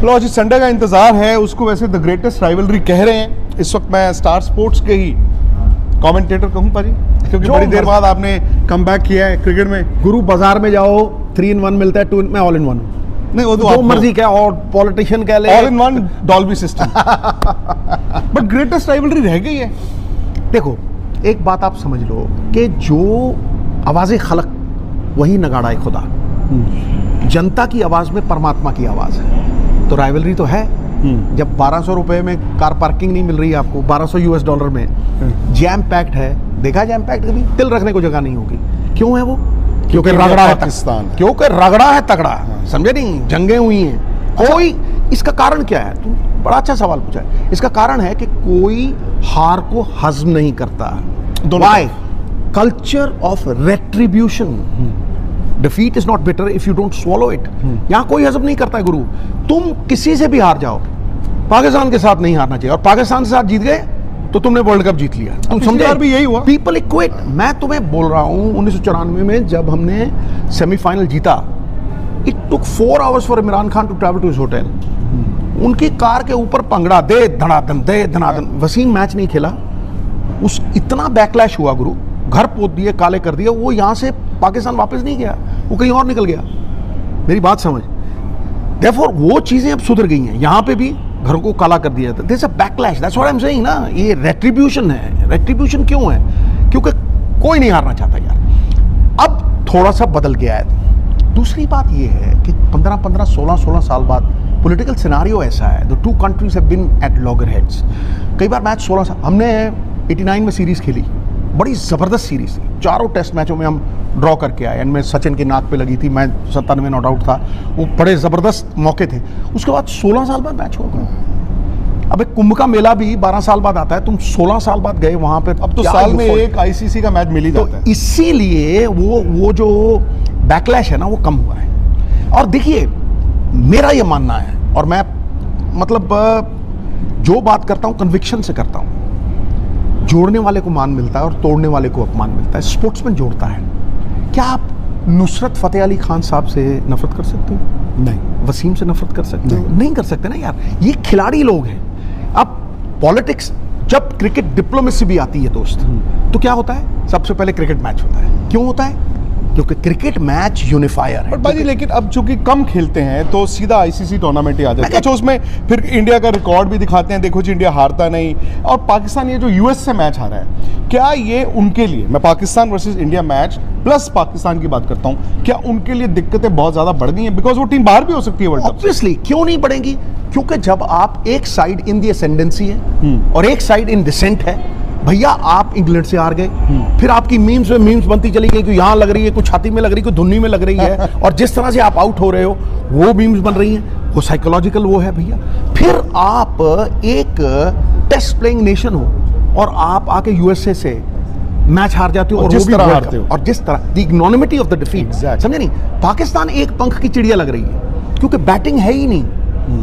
लो जी, Sunday का इंतजार है, उसको वैसे द ग्रेटेस्ट राइवलरी कह रहे हैं। इस वक्त मैं स्टार स्पोर्ट्स के ही कमेंटेटर कहूं पाजी, क्योंकि बड़ी देर बाद आपने कम बैक किया है क्रिकेट में। गुरु बाजार में जाओ 3-in-1 मिलता है, 2 में ऑल इन वन। नहीं वो तो जो मर्जी क्या, और पॉलिटिशियन कह ले all in one Dolby system. But greatest rivalry रह गई है। देखो एक बात आप समझ लो कि जो आवाज़ खलक वही नगाड़ा खुदा, जनता की आवाज़ में परमात्मा की आवाज़ है। तो राइवलरी तो है। जब 1200 रुपए में कार पार्किंग नहीं मिल रही है आपको, $1200 में, जैम पैक्ड है, देखा जैम पैक्ड, कभी तिल रखने को जगह नहीं होगी। क्यों है वो? क्योंकि रगड़ा है पाकिस्तान, क्योंकि रगड़ा है तगड़ा, समझे नहीं, जंगें हुई हैं। कोई इसका कारण क्या है? तुम बड़ा अच्छा सवाल पूछा है। इसका कारण है कि कोई हार को हजम नहीं करता। Why? Culture of retribution. Defeat is not bitter if you don't swallow it. यहां कोई हजम नहीं करता है गुरु। तुम किसी से भी हार जाओ, पाकिस्तान के साथ नहीं हारना चाहिए, और पाकिस्तान के साथ जीत गए तो तुमने वर्ल्ड कप जीत लिया। तुम समझे? भी यही हुआ। People equate. मैं तुम्हें बोल रहा हूं 1994 में जब हमने सेमीफाइनल जीता, it took 4 hours for Imran Khan to travel to his hotel. उनकी कार के ऊपर पंगड़ा दे धनाधन। वसीम मैच नहीं खेला, उस इतना बैकलैश हुआ गुरु, घर पोत दिए, काले कर दिए। वो यहां से पाकिस्तान वापस नहीं गया, वो कहीं और निकल गया। मेरी बात समझ। Therefore, वो चीजें अब सुधर गई हैं। यहां पे भी घर को काला कर दिया जाता है। There's a backlash. That's what I'm saying ना। ये रेट्रीब्यूशन है। रेट्रीब्यूशन क्यों है? क्योंकि कोई नहीं हारना चाहता यार। अब थोड़ा सा बदल गया है। दूसरी बात ये है कि 15-15, 16-16 साल बाद पॉलिटिकल सिनारियो ऐसा है। The two countries have been at loggerheads। कई बार मैच 16 साल, हमने 89 में सीरीज खेली, बड़ी ज़बरदस्त सीरीज थी। 4 टेस्ट मैचों में हम ड्रॉ करके आए। एंड में सचिन की नाक पे लगी थी, मैं 97 नॉट आउट था। वो बड़े ज़बरदस्त मौके थे। उसके बाद 16 साल बाद मैच होगा। अब एक कुंभ का मेला भी 12 साल बाद आता है, तुम 16 साल बाद गए वहां पे। अब तो साल में एक आईसीसी का मैच मिल ही जाता है। इसीलिए वो जो बैकलैश है ना, वो कम हुआ है। और देखिए, मेरा ये मानना है, और मैं मतलब जो बात करता हूँ कन्विक्शन से करता हूँ, जोड़ने वाले को मान मिलता है और तोड़ने वाले को अपमान मिलता है। स्पोर्ट्समैन जोड़ता है। क्या आप नुसरत फतेह अली खान साहब से नफरत कर सकते हो? नहीं। वसीम से नफरत कर सकते हो? नहीं कर सकते ना यार। ये खिलाड़ी लोग हैं। अब पॉलिटिक्स, जब क्रिकेट डिप्लोमेसी भी आती है दोस्त, तो क्या होता है? सबसे पहले क्रिकेट मैच होता है। क्यों होता है? क्योंकि क्रिकेट मैच यूनिफायर है। पर भाई लेकिन अब चूंकि कम खेलते हैं तो सीधा आईसीसी टूर्नामेंट ही आ जाता है। अच्छा, उसमें फिर इंडिया का रिकॉर्ड भी दिखाते हैं, देखो जी इंडिया हारता नहीं। और पाकिस्तान ये जो यूएस से मैच हारा है, क्या ये उनके लिए, मैं Pakistan versus India match plus Pakistan की बात करता हूं, क्या उनके लिए दिक्कतें बहुत ज्यादा बढ़ गई हैं? बिकॉज वो टीम बाहर भी हो सकती है वर्ल्ड कप। ऑब्वियसली क्यों नहीं बढ़ेगी? क्योंकि जब आप एक साइड इन दी असेंडेंसी है और एक साइड इन डिसेंट है, भैया आप इंग्लैंड से हार गए, फिर आपकी मीम्स में मीम्स बनती चली गई कि यहाँ लग रही है, कुछ छाती में लग रही है, कोई धुन्नी में लग रही है, और जिस तरह से आप आउट हो रहे हो वो मीम्स बन रही हैं। वो साइकोलॉजिकल वो है भैया। फिर आप एक टेस्ट प्लेइंग नेशन हो और आप आके यूएसए से मैच हार जाते हो, और जिस तरह हारते हो, और जिस तरह द इग्नोनिमिटी ऑफ द डिफीट, समझे नहीं? पाकिस्तान एक पंख की चिड़िया लग रही है, क्योंकि बैटिंग है ही नहीं,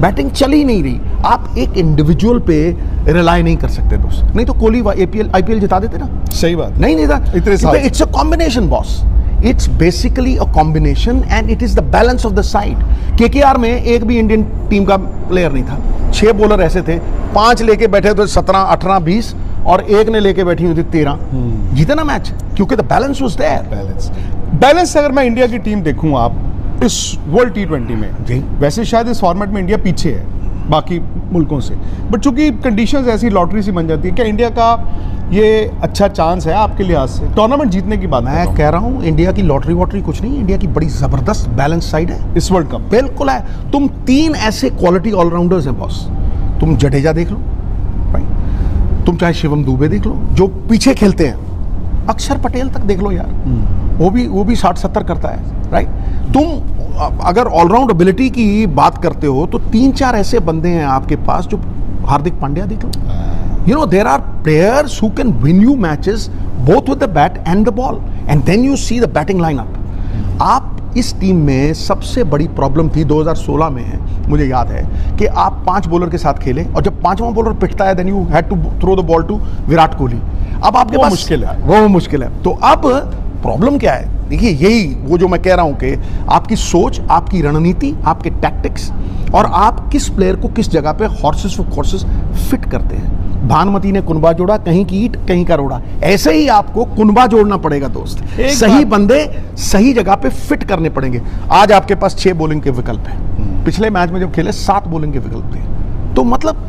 बैटिंग चल ही नहीं रही। आप एक इंडिविजुअल पे रिलाई नहीं कर सकते दोस्त। नहीं तो कोहली आईपीएल जिता देते ना। सही बात। नहीं जीता इतने साल। It's a combination boss. It's basically a combination and it is the balance of the side. KKR में एक भी इंडियन टीम का प्लेयर नहीं था। 6 बॉलर ऐसे थे, 5 लेके बैठे थे 17, 18, 20, और एक ने लेके बैठी हुई थी 13। जीते ना मैच, क्योंकि the balance was there. Balance अगर मैं इंडिया की टीम देखूं आप इस वर्ल्ड T20 में जी, वैसे शायद इस फॉर्मेट में इंडिया पीछे है बाकी मुल्कों से, बट चूंकि कंडीशंस ऐसी लॉटरी सी बन जाती है, क्या इंडिया का ये अच्छा चांस है आपके लिहाज से टूर्नामेंट जीतने की बात? मैं कह रहा हूं इंडिया की लॉटरी वॉटरी कुछ नहीं, इंडिया की बड़ी जबरदस्त बैलेंस साइड है इस वर्ल्ड कप। बिल्कुल है। तुम 3 ऐसे क्वालिटी ऑलराउंडर्स हैं बॉस। तुम जडेजा देख लो, तुम चाहे शिवम दुबे देख लो जो पीछे खेलते हैं, अक्षर पटेल तक देख लो यार, वो भी 60-70 करता है, राइट? तुम अगर ऑलराउंड एबिलिटी की बात करते हो तो 3-4 ऐसे बंदे हैं आपके पास, जो हार्दिक पांड्या देख लो। You know, there are players who can win you matches both with the bat and the ball, and then you see the batting lineup. आप इस टीम में सबसे बड़ी प्रॉब्लम थी 2016 में, मुझे याद है कि आप 5 बॉलर के साथ खेले, और जब 5वां बॉलर पिटता है, then you had to throw the ball to Virat Kohli. अब आपके पास मुश्किल है, वो मुश्किल है। तो अब प्रॉब्लम क्या है? देखिए, यही वो जो मैं कह रहा हूं कि आपकी सोच, आपकी रणनीति, आपके टैक्टिक्स, और आप किस प्लेयर को किस जगह पे हॉर्सेस फॉर कोर्सेस फिट करते हैं। भानुमति ने कुनबा जोड़ा, कहीं की ईंट कहीं का रोड़ा, ऐसे ही आपको कुनबा जोड़ना पड़ेगा दोस्त। सही बंदे सही जगह पे फिट करने पड़ेंगे। आज आपके पास 6 बॉलिंग के विकल्प हैं, पिछले मैच में जब खेले 7 बॉलिंग के विकल्प थे। तो मतलब